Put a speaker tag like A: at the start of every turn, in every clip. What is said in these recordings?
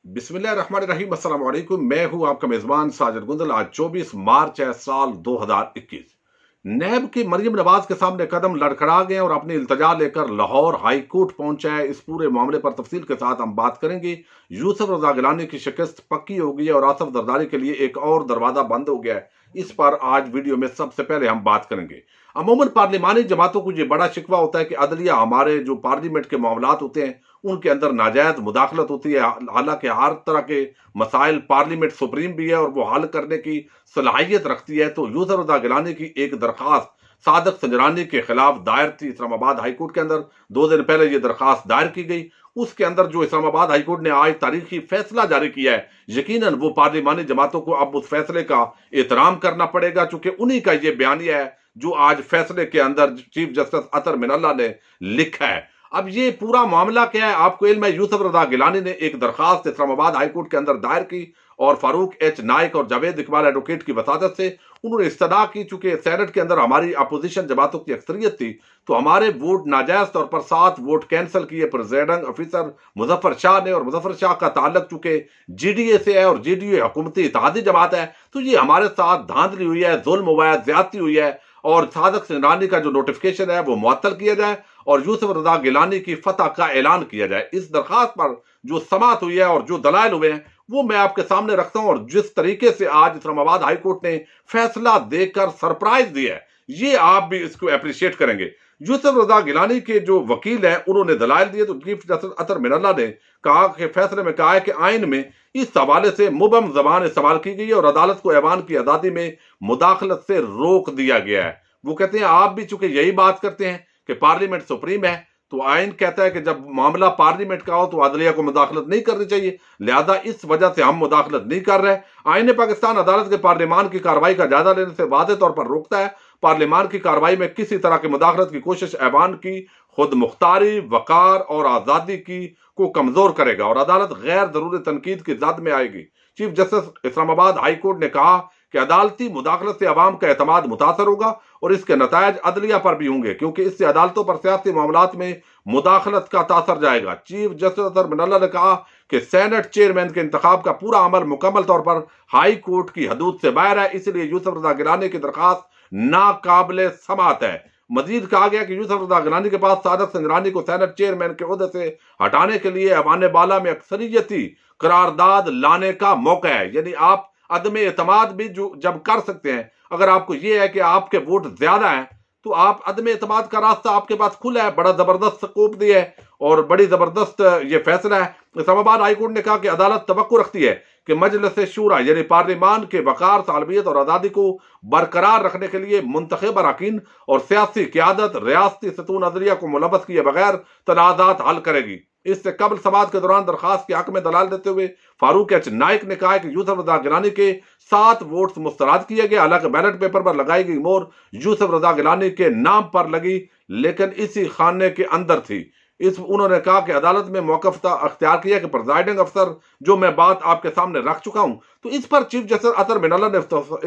A: बिस्मिल्लाहिर्रहमानिर्रहीम। अस्सलाम वालेकुम। मैं हूं आपका मेजबान साजिद गुंदल। आज 24 मार्च है, साल 2021। नैब की मरियम नवाज के सामने कदम लड़खड़ा गए और अपनी इल्तजा लेकर लाहौर हाई कोर्ट पहुंचा है। इस पूरे मामले पर तफसील के साथ हम बात करेंगे। यूसुफ रजा गिलानी की शिकस्त पक्की हो गई है और आसफ जरदारी के लिए एक और दरवाजा बंद हो गया है। इस पर आज वीडियो में सबसे पहले हम बात करेंगे। अमूमन पार्लिमानी जमातों को ये बड़ा शिकवा होता है कि अदलिया, हमारे जो पार्लियामेंट के मामलात होते हैं उनके अंदर नाजायज मुदाखलत होती है। हालांकि हर तरह के मसाइल पार्लियामेंट सुप्रीम भी है और वो हल करने की सलाहियत रखती है। तो यूसुफ रजा गिलानी की एक दरखास्त सादक संजरानी के खिलाफ दायर थी इस्लामाबाद हाईकोर्ट के अंदर। 2 दिन पहले ये दरखास्त दायर की गई। उसके अंदर जो इस्लामाबाद हाईकोर्ट ने आज तारीखी फैसला जारी किया है, यकीनन वो पार्लिमानी जमातों को अब उस फैसले का एहतराम करना पड़ेगा, चूंकि उन्हीं का ये बयानिया है जो आज फैसले के अंदर चीफ जस्टिस अतर मिनल्ला ने लिखा है। अब ये पूरा मामला क्या है, आपको इल्म है। यूसुफ रजा गिलानी ने एक दरखास्त इस्लामाबाद हाईकोर्ट के अंदर दायर की और फारूक एच नाइक और जावेद इकबाल एडवोकेट की वसादत से उन्होंने इस्तदा की। चूंकि सेनेट के अंदर हमारी अपोजिशन जमातों की अक्सरियत थी, तो हमारे वोट नाजायज तौर पर 7 वोट कैंसिल किए प्रेसिडेंट ऑफिसर मुजफ्फर शाह ने। और मुजफ्फर शाह का ताल्लुक चूंकि जीडीए से है और जीडीए हुकूमती इत्तेहादी जमात है, तो ये हमारे साथ धांधली हुई है, जुल्म हुआ है, ज्यादती हुई है और सादक संजरानी का जो नोटिफिकेशन है वो मुअत्तल किया जाए और यूसुफ रजा गिलानी की फतह का ऐलान किया जाए। इस दरखास्त पर जो समात हुई है और जो दलाइल हुए हैं वो मैं आपके सामने रखता हूं। और जिस तरीके से आज इस्लामाबाद हाईकोर्ट ने फैसला देकर सरप्राइज दिया है, ये आप भी इसको अप्रिशिएट करेंगे। यूसुफ रजा गिलानी के जो वकील हैं उन्होंने दलाइल दिए। तो चीफ जस्टिस अतर मिनल्ला ने कहा कि फैसले में कहा है कि आइन में इस हवाले से मुबम जबान इस्तेमाल की गई है और अदालत को ऐवान की आज़ादी में मुदाखलत से रोक दिया गया है। वो कहते हैं आप भी चूंकि यही बात करते हैं कि पार्लियामेंट सुप्रीम है, तो आइन कहता है कि जब मामला पार्लियामेंट का हो तो अदलिया को मुदाखलत नहीं करनी चाहिए, लिहाजा इस वजह से हम मुदाखलत नहीं कर रहे। आइन पाकिस्तान अदालत के पार्लियामान की कार्रवाई का जायजा लेने से वाज़ेह तौर पर रोकता है। पार्लियामान की कार्रवाई में किसी तरह की मुदाखलत की कोशिश ऐवान की खुद मुख्तारी, वकार और आज़ादी की को कमजोर करेगा और अदालत गैर जरूरी तनकीद की जद में आएगी। Chief justice Islamabad high court ने कहा कि अदालती मुदाखलत से अवाम का एतमाद मुतासर होगा और इसके नतायज अदलिया पर भी होंगे, क्योंकि इससे अदालतों पर सियासी मामलात में मुदाखलत का तासर जाएगा। चीफ जस्टिस अतर मिनल्ला ने कहा कि सेनेट चेयरमैन के इंतखाब का पूरा अमल मुकम्मल तौर पर हाई कोर्ट की हदूद से बाहर है, इसलिए यूसुफ रजा गिलानी की दरखास्त नाकाबिले समात है। मजीद कहा गया कि यूसुफ रजा गिलानी के पास सादक संजरानी को सेनेट चेयरमैन के ओहदे से हटाने के लिए ऐवान बाला में अक्सरियती करारदाद लाने का मौका है। यानी आप अदम एतमाद भी जो जब कर सकते हैं, अगर आपको यह है कि आपके वोट ज्यादा हैं तो आप अदम एतमाद का रास्ता आपके पास खुला है। बड़ा जबरदस्त स्कोप दिया है और बड़ी जबरदस्त ये फैसला है। इस्लामाबाद हाईकोर्ट ने कहा कि अदालत तवक्को रखती है कि मजलिस शूरा यानी पार्लियामान के वकार, सालबियत और आज़ादी को बरकरार रखने के लिए मुंतखब अरकान और सियासी क़यादत रियासती सतून अदलिया को मुलव्वस किए बगैर तनाज़ात हल करेगी। इससे कबल समात के दौरान दरखास्त के हक में दलाल देते हुए फारूक एच नाइक ने कहा कि यूसुफ रजा गिलानी के 7 वोट्स मुस्तरद किए गए। हालांकि बैलेट पेपर पर लगाई गई मोहर यूसुफ रजा गिलानी के नाम पर लगी, लेकिन इसी खाने के अंदर थी। उन्होंने कहा कि अदालत में मौक़िफ़ अख्तियार किया कि प्रिजाइडिंग अफसर, जो मैं बात आपके सामने रख चुका हूं, तो इस पर चीफ जस्टिस अतर मिनल्ला ने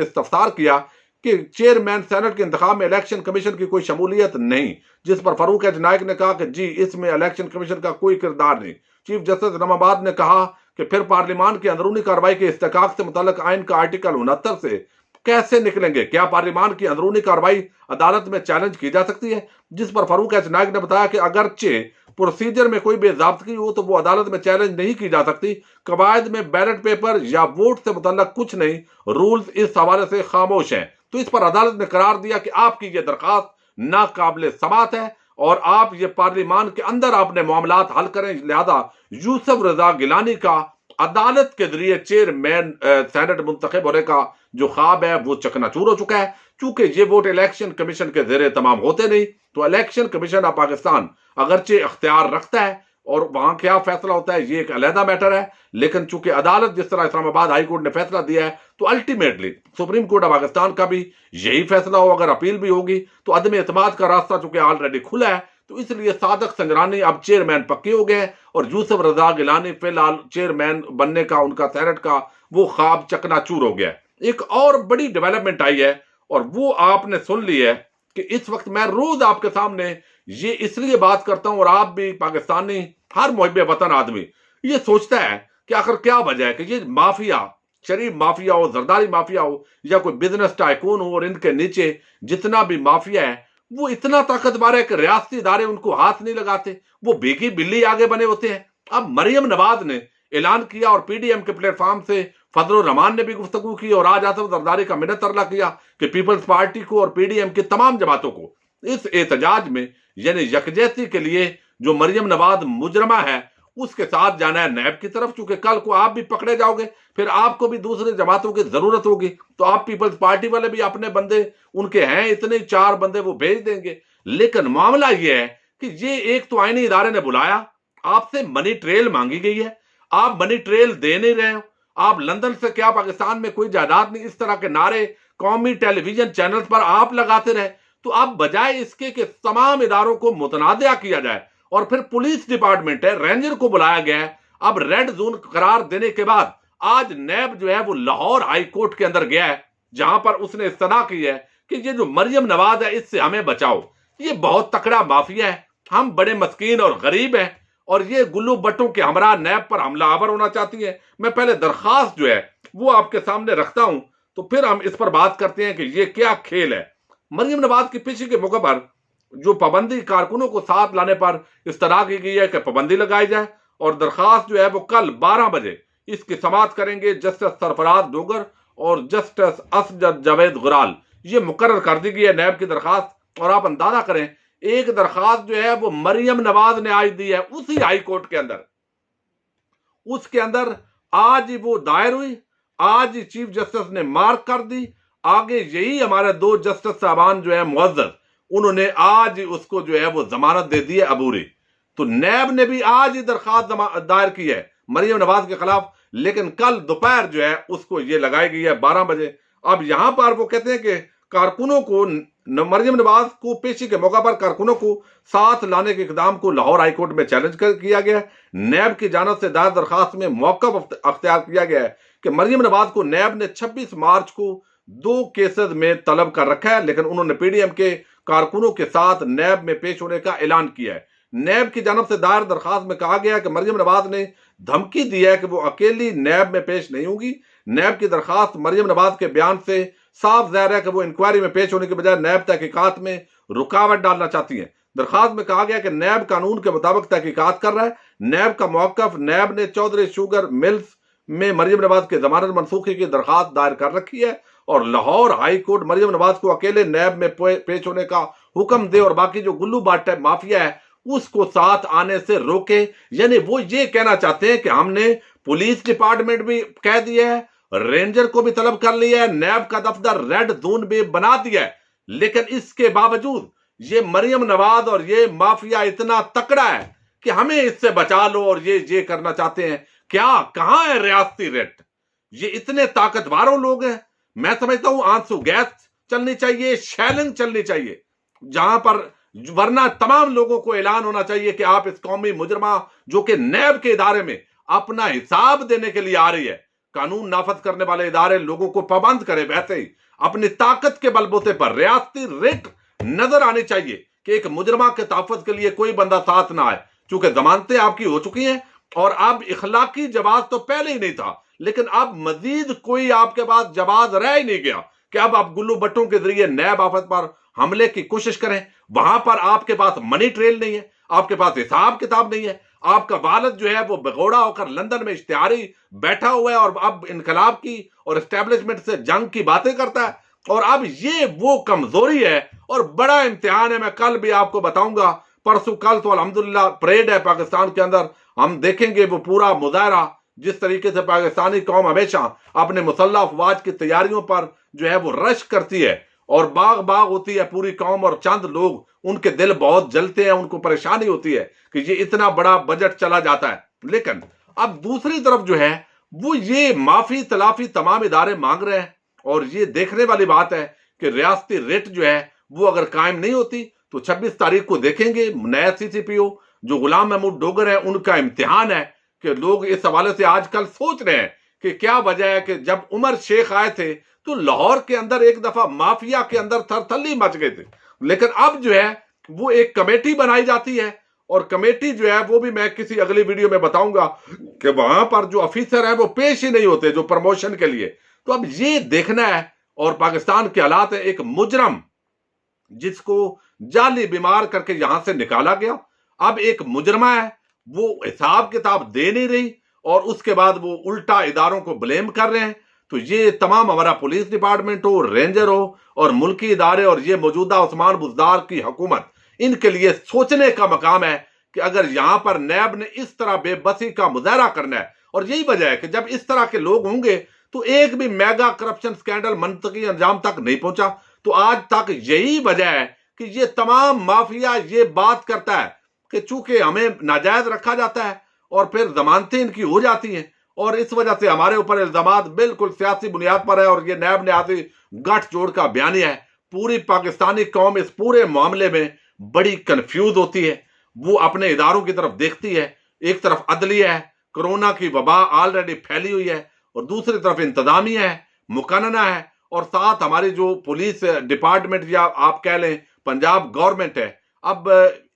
A: इस्तफसार किया कि चेयरमैन सेनेट के इंतखाब में इलेक्शन कमीशन की कोई शमूलियत नहीं, जिस पर फारूक एच नाइक ने कहा कि जी इसमें इलेक्शन कमीशन का कोई किरदार नहीं। चीफ जस्टिस इस्लामाबाद ने कहा कि फिर पार्लियामान की अंदरूनी कार्रवाई के इस्तेकाक से मुतल्लिक आइन का आर्टिकल 69 से कैसे निकलेंगे? क्या पार्लियामान की अंदरूनी कार्रवाई अदालत में चैलेंज की जा सकती है? जिस पर फारूक एच नाइक ने बताया कि अगरचे प्रोसीजर में कोई बेजाब्तगी हो तो वो अदालत में चैलेंज नहीं की जा सकती। कवायद में बैलेट पेपर या वोट से मुतल्लिक कुछ नहीं, रूल्स इस हवाले से खामोश हैं। तो इस पर अदालत ने करार दिया कि आपकी यह दरखास्त नाकाबिले समात है और आप ये पार्लियामान के अंदर अपने मामलात हल करें। लिहाजा यूसुफ रजा गिलानी का अदालत के जरिए चेयरमैन सेनेट मुंतखब होने का जो ख्वाब है वो चकनाचूर हो चुका है। चूंकि ये वोट इलेक्शन कमीशन के जेरे तमाम होते नहीं, तो इलेक्शन कमीशन ऑफ पाकिस्तान अगरचे अख्तियार रखता है और वहां क्या फैसला होता है ये एक अलहदा मैटर है। लेकिन चूंकि अदालत जिस तरह इस्लामाबाद हाई कोर्ट ने फैसला दिया है, तो ultimately supreme court of Pakistan का भी यही फैसला हो। अगर अपील भी होगी तो अदम एतमाद का रास्ता चूंकि ऑलरेडी खुला है, तो इसलिए सादक संजरानी अब चेयरमैन पक्के हो गए और यूसुफ रजा गिलानी फिलहाल चेयरमैन बनने का उनका सेनेट का वो ख्वाब चकनाचूर हो गया। एक और बड़ी डेवलपमेंट आई है और वो आपने सुन ली है कि इस वक्त मैं रोज आपके सामने ये इसलिए बात करता हूं और आप भी पाकिस्तानी, हर मुहिब वतन आदमी ये सोचता है कि आखिर क्या वजह है कि ये माफिया, शरीफ माफिया हो, जरदारी माफिया हो या कोई बिजनेस टाइकून हो, और इनके नीचे जितना भी माफिया है वो इतना ताकतवर है कि रियासती इदारे उनको हाथ नहीं लगाते, वो बेगी बिल्ली आगे बने होते हैं। अब मरियम नवाज ने ऐलान किया और पीडीएम के प्लेटफॉर्म से फजलुर रहमान ने भी गुफ्तगू की और आज आसफ जरदारी का मिन्नत तरला किया कि पीपल्स पार्टी को और पीडीएम की तमाम जमातों को इस एहतजाज में यानी यकजहती के लिए जो मरियम नवाज मुजरमा है उसके साथ जाना है नैब की तरफ, चूंकि कल को आप भी पकड़े जाओगे, फिर आपको भी दूसरे जमातों की जरूरत होगी, तो आप पीपल्स पार्टी वाले भी अपने बंदे उनके हैं इतने 4 बंदे वो भेज देंगे। लेकिन मामला यह है कि ये एक तो आईनी इदारे ने बुलाया, आपसे मनी ट्रेल मांगी गई है, आप मनी ट्रेल दे नहीं रहे हो, आप लंदन से क्या पाकिस्तान में कोई जायदाद नहीं, इस तरह के नारे कौमी टेलीविजन चैनल्स पर आप लगाते रहे। तो अब बजाय इसके कि तमाम इदारों को मुतनाज़ा किया जाए, और फिर पुलिस डिपार्टमेंट है, रेंजर को बुलाया गया है, अब रेड जोन करार देने के बाद आज नैब जो है वो लाहौर हाई कोर्ट के अंदर गया है, जहां पर उसने इस्तदा की है कि ये जो मरियम नवाज है इससे हमें बचाओ, ये बहुत तकड़ा माफिया है, हम बड़े मस्कीन और गरीब हैं, और ये गुल्लू बट्टों के हमरा नैब पर हमलावर होना चाहती है। मैं पहले दरखास्त जो है वो आपके सामने रखता हूं, तो फिर हम इस पर बात करते हैं कि ये क्या खेल है। मरियम नवाज की पेशी के मौके पर जो पाबंदी कारकुनों को साथ लाने पर इस्तदा की गई है कि पाबंदी लगाई जाए, और दरखास्त जो है वो कल 12 बजे इसकी समाअत करेंगे जस्टिस सरफराज डोगर और जस्टिस असद जावेद गुराल, ये मुकर्रर कर दी गई है नैब की दरखास्त। और आप अंदाजा करें एक दरखास्त जो है वो मरियम नवाज ने आज दी है उसी हाई कोर्ट के अंदर, उसके अंदर आज वो दायर हुई, आज चीफ जस्टिस ने मार्क कर दी, आगे यही हमारे 2 जस्टिस साहबान जो है मुअज्जज, उन्होंने आज उसको जो है वो जमानत दे दी है अबूरी। तो नैब ने भी आज ही दरखास्त दायर की है मरियम नवाज के खिलाफ, लेकिन कल दोपहर जो है उसको ये लगाई गई है 12 बजे। अब यहां पर वो कहते हैं कि कारकुनों को मरियम नवाज को पेशी के मौका पर कारकुनों को साथ लाने के इकदाम को लाहौर हाईकोर्ट में चैलेंज किया गया है। नैब की जानिब से दायर दरखास्त में मौक़िफ़ अख्तियार किया गया है कि मरियम नवाज को नैब ने 26 मार्च को 2 केसेस में तलब कर रखा है, लेकिन उन्होंने पीडीएम के कारकुनों के साथ नैब में पेश होने का ऐलान किया है। नैब की जानिब से दायर दरखास्त में कहा गया है कि मरियम नवाज ने धमकी दी है कि वो अकेली नैब में पेश नहीं होगी। नैब की दरखास्त मरियम नवाज के बयान से साफ ज़ाहिर है कि वो इंक्वायरी में पेश होने के बजाय नैब तहकीकात में रुकावट डालना चाहती है। दरखास्त में कहा गया कि नैब कानून के मुताबिक तहकीकात कर रहा है। नैब का मौक़िफ़, नैब ने चौधरी शुगर मिल्स में मरियम नवाज के जमानत मनसूखी की दरखास्त दायर कर रखी है, और लाहौर हाई कोर्ट मरियम नवाज को अकेले नैब में पेश होने का हुक्म दे और बाकी जो गुल्लू बाट माफिया है उसको साथ आने से रोके। यानी वो ये कहना चाहते हैं कि हमने पुलिस डिपार्टमेंट भी कह दिया है, रेंजर को भी तलब कर लिया है, नैब का दफ्तर रेड जोन भी बना दिया है, लेकिन इसके बावजूद ये मरियम नवाज और ये माफिया इतना तकड़ा है कि हमें इससे बचा लो, और ये करना चाहते हैं। क्या कहां है रियासती रेट? ये इतने ताकतवारों लोग हैं। मैं समझता हूं आंसू गैस चलनी चाहिए, शेलिंग चलनी चाहिए, जहां पर वरना तमाम लोगों को ऐलान होना चाहिए कि आप इस कौमी मुजरमा जो कि नैब के इदारे में अपना हिसाब देने के लिए आ रही है, कानून नाफज करने वाले इदारे लोगों को पाबंद करे, वैसे ही अपनी ताकत के बलबूते पर रियासती रेट नजर आनी चाहिए कि एक मुजरमा के तहफ़्फ़ुज़ के लिए कोई बंदा साथ ना आए। चूंकि जमानतें आपकी हो चुकी हैं और अब इखलाकी जवाब तो पहले ही नहीं था, लेकिन अब मजीद कोई आपके पास जवाब रह ही नहीं गया कि अब आप गुल्लू बट्टों के जरिए नैब आफत पर हमले की कोशिश करें। वहां पर आपके पास मनी ट्रेल नहीं है, आपके पास हिसाब किताब नहीं है, आपका वालिद जो है वो बेगौड़ा होकर लंदन में इश्तिहारी बैठा हुआ है और अब इनकलाब की और एस्टेब्लिशमेंट से जंग की बातें करता है। और अब ये वो कमजोरी है और बड़ा इम्तिहान है। मैं कल भी आपको बताऊंगा, परसों कल तो अल्हम्दुलिल्लाह परेड है पाकिस्तान के अंदर, हम देखेंगे वो पूरा मुजाहरा जिस तरीके से पाकिस्तानी कौम हमेशा अपने मुसल्लह अफवाज की तैयारियों पर जो है वो रश करती है और बाग बाग होती है पूरी कौम, और चंद लोग उनके दिल बहुत जलते हैं, उनको परेशानी होती है कि ये इतना बड़ा बजट चला जाता है। लेकिन अब दूसरी तरफ जो है वो ये माफी तलाफी तमाम इदारे मांग रहे हैं, और ये देखने वाली बात है कि रियासती रेट जो है वो अगर कायम नहीं होती तो 26 तारीख को देखेंगे नया CCPO जो गुलाम महमूद डोगर है उनका इम्तिहान है कि लोग इस हवाले से आजकल सोच रहे हैं कि क्या वजह है कि जब उमर शेख आए थे तो लाहौर के अंदर एक दफा माफिया के अंदर थरथल्ली मच गए थे, लेकिन अब जो है वो एक कमेटी बनाई जाती है और कमेटी जो है वो भी मैं किसी अगली वीडियो में बताऊंगा कि वहां पर जो ऑफिसर है वो पेश ही नहीं होते जो प्रमोशन के लिए। तो अब ये देखना है। और पाकिस्तान के हालात है, एक मुजरम जिसको जाली बीमार करके यहां से निकाला गया, अब एक मुजरमा है, वो हिसाब किताब दे नहीं रही और उसके बाद वो उल्टा इदारों को ब्लेम कर रहे हैं। तो ये तमाम हमारा पुलिस डिपार्टमेंट हो, रेंजर हो और मुल्की इदारे और ये मौजूदा उस्मान बुज़दार की हुकूमत, इनके लिए सोचने का मकाम है कि अगर यहां पर नैब ने इस तरह बेबसी का मुजाहरा करना है, और यही वजह है कि जब इस तरह के लोग होंगे तो एक भी मेगा करप्शन स्कैंडल मंतकी अंजाम तक नहीं पहुंचा। तो आज तक यही वजह है कि ये तमाम माफिया ये बात करता है कि चूंकि हमें नाजायज रखा जाता है और फिर जमानतें इनकी हो जाती हैं और इस वजह से हमारे ऊपर इल्जामात बिल्कुल सियासी बुनियाद पर है। और ये नैब ने आती गठजोड़ का बयानिया है। पूरी पाकिस्तानी कौम इस पूरे मामले में बड़ी कंफ्यूज होती है, वो अपने इदारों की तरफ देखती है। एक तरफ अदलिया है, कोरोना की वबा ऑलरेडी फैली हुई है, और दूसरी तरफ इंतजामिया है, मुकानना है, और साथ हमारी जो पुलिस डिपार्टमेंट या आप कह लें पंजाब गवर्नमेंट है। अब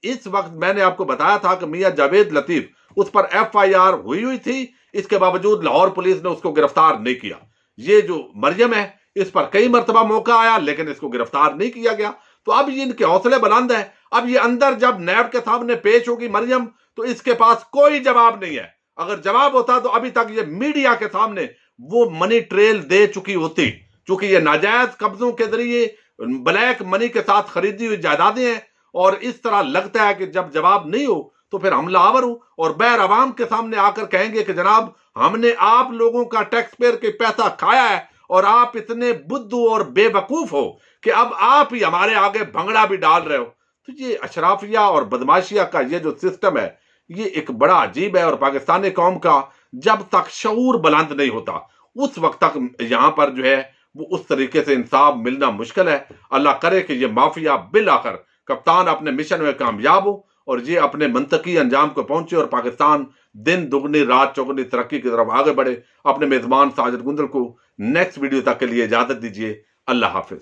A: इस वक्त मैंने आपको बताया था कि मियां जावेद लतीफ, उस पर FIR हुई थी, इसके बावजूद लाहौर पुलिस ने उसको गिरफ्तार नहीं किया। ये जो मरियम है, इस पर कई मरतबा मौका आया लेकिन इसको गिरफ्तार नहीं किया गया। तो अब ये इनके हौसले बुलंद है। अब ये अंदर जब नैब के सामने पेश होगी मरियम, तो इसके पास कोई जवाब नहीं है। अगर जवाब होता तो अभी तक ये मीडिया के सामने वो मनी ट्रेल दे चुकी होती, क्योंकि ये नाजायज कब्जों के जरिए ब्लैक मनी के साथ खरीदी हुई जायदादें हैं। और इस तरह लगता है कि जब जवाब नहीं हो तो फिर हमलावर हो और बैर अवाम के सामने आकर कहेंगे कि जनाब हमने आप लोगों का टैक्स पेयर के पैसा खाया है और आप इतने बुद्धू और बेवकूफ हो कि अब आप ही हमारे आगे भंगड़ा भी डाल रहे हो। तो ये अशराफिया और बदमाशिया का ये जो सिस्टम है, ये एक बड़ा अजीब है। और पाकिस्तानी कौम का जब तक शऊर बुलंद नहीं होता उस वक्त तक यहां पर जो है वो उस तरीके से इंसाफ मिलना मुश्किल है। अल्लाह करे कि ये माफिया बिल आकर कप्तान अपने मिशन में कामयाब हो और ये अपने मंतकी अंजाम को पहुंचे और पाकिस्तान दिन दुगनी रात चौगुनी तरक्की की तरफ आगे बढ़े। अपने मेजबान साजिद गुंजल को नेक्स्ट वीडियो तक के लिए इजाजत दीजिए। अल्लाह हाफिज।